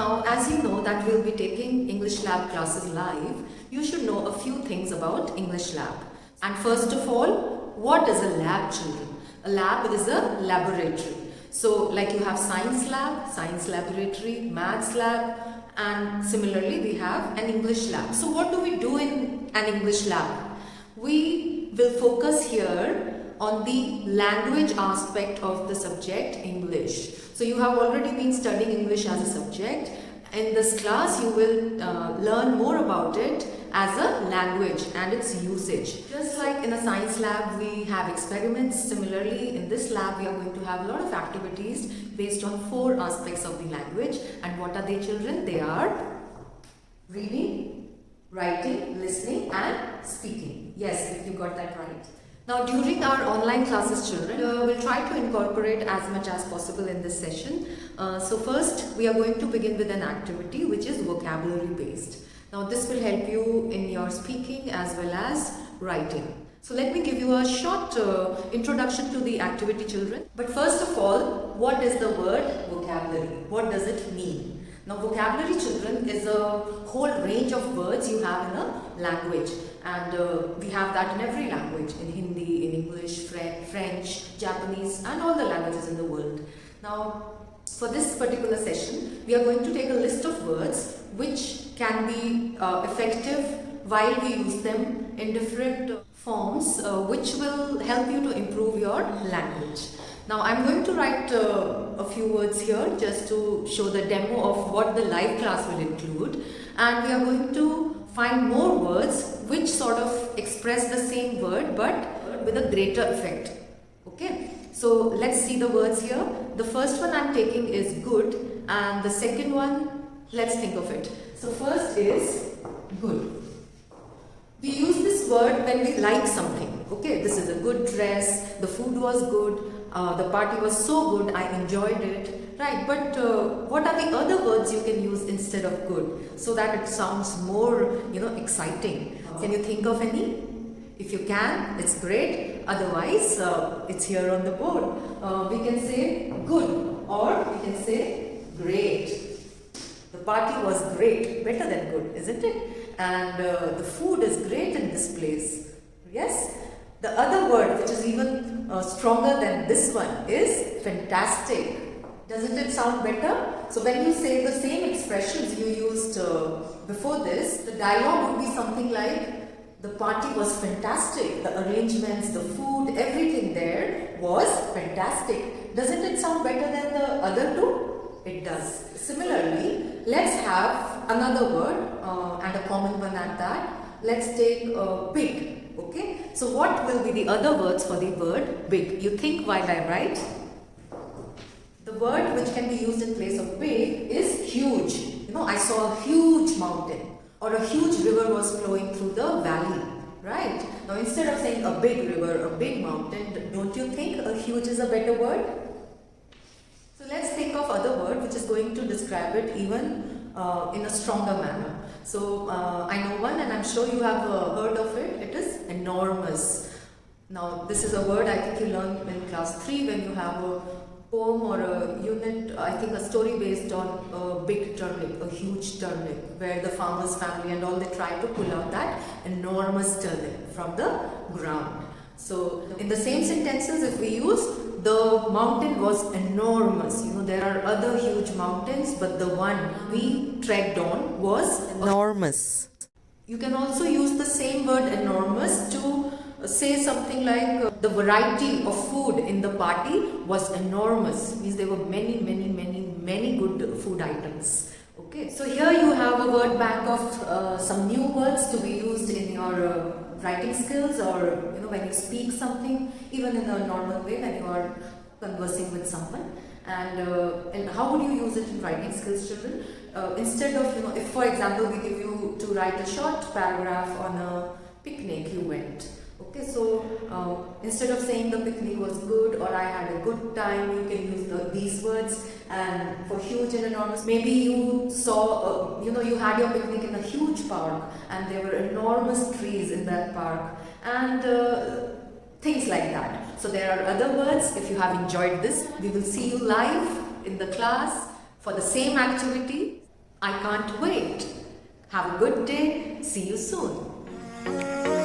Now, as you know that we'll be taking English Lab classes live, you should know a few things about English Lab. And first of all, what is a lab, children? A lab is a laboratory. So like you have science lab, science laboratory, maths lab, and similarly we have an English lab. So what do we do in an English lab? We will focus here on the language aspect of the subject English. So you have already been studying English as a subject. In this class you will learn more about it as a language and its usage. Just like in a science lab we have experiments, similarly in this lab we are going to have a lot of activities based on 4 aspects of the language. And what are they, children? They are reading, writing, listening and speaking. Yes, if you got that right. Now during our online classes, children, we'll try to incorporate as much as possible in this session. So first we are going to begin with an activity which is vocabulary based. Now this will help you in your speaking as well as writing. So let me give you a short introduction to the activity, children. But first of all, what is the word vocabulary? What does it mean? Now vocabulary, children, is a whole range of words you have in a language, and we have that in every language, in Hindi, in English, French, Japanese and all the languages in the world. Now for this particular session we are going to take a list of words which can be effective while we use them in different forms which will help you to improve your language. Now I'm going to write a few words here just to show the demo of what the live class will include, and we are going to find more words which sort of express the same word but with a greater effect. Okay, so let's see the words here. The first one I'm taking is good, and the second one, let's think of it. So first is good. We use this word when we like something. Okay, this is a good dress, the food was good, the party was so good, I enjoyed it, right? But what are the other words you can use instead of good so that it sounds more, exciting? Can you think of any? If you can, it's great. Otherwise, it's here on the board. We can say good, or we can say great. The party was great, better than good, isn't it? And the food is great in this place. Yes? The other word, which is even stronger than this one, is fantastic. Doesn't it sound better? So when you say the same expressions you used before this, the dialogue would be something like, the party was fantastic, the arrangements, the food, everything there was fantastic. Doesn't it sound better than the other two? It does. Similarly, let's have another word and a common one at that. Let's take big. Okay, so what will be the other words for the word big? You think while I write. The word which can be used in place of big is huge. I saw a huge mountain, or a huge river was flowing through the valley, right? Now instead of saying a big river, a big mountain, don't you think a huge is a better word? So let's think of other word which is going to describe it even in a stronger manner. So I know one, and I'm sure you have heard of it. It is enormous. Now this is a word I think you learned in class 3 when you have a poem or a unit, I think a story based on a big turnip, a huge turnip, where the farmer's family and all, they try to pull out that enormous turnip from the ground. So in the same sentences, if we use the mountain was enormous, there are other huge mountains, but the one we trekked on was enormous. You can also use the same word enormous to say something like the variety of food in the party was enormous. Means there were many good food items. Okay, so here you have a word bank of some new words to be used in your writing skills, or when you speak something, even in a normal way when you are conversing with someone. And how would you use it in writing skills, children? Instead of, if for example we give you to write a short paragraph on a picnic you went. Okay, so instead of saying the picnic was good or I had a good time, you can use these words. And for huge and enormous, maybe you saw, you had your picnic in a huge park and there were enormous trees in that park, and things like that. So there are other words. If you have enjoyed this, we will see you live in the class for the same activity. I can't wait. Have a good day. See you soon.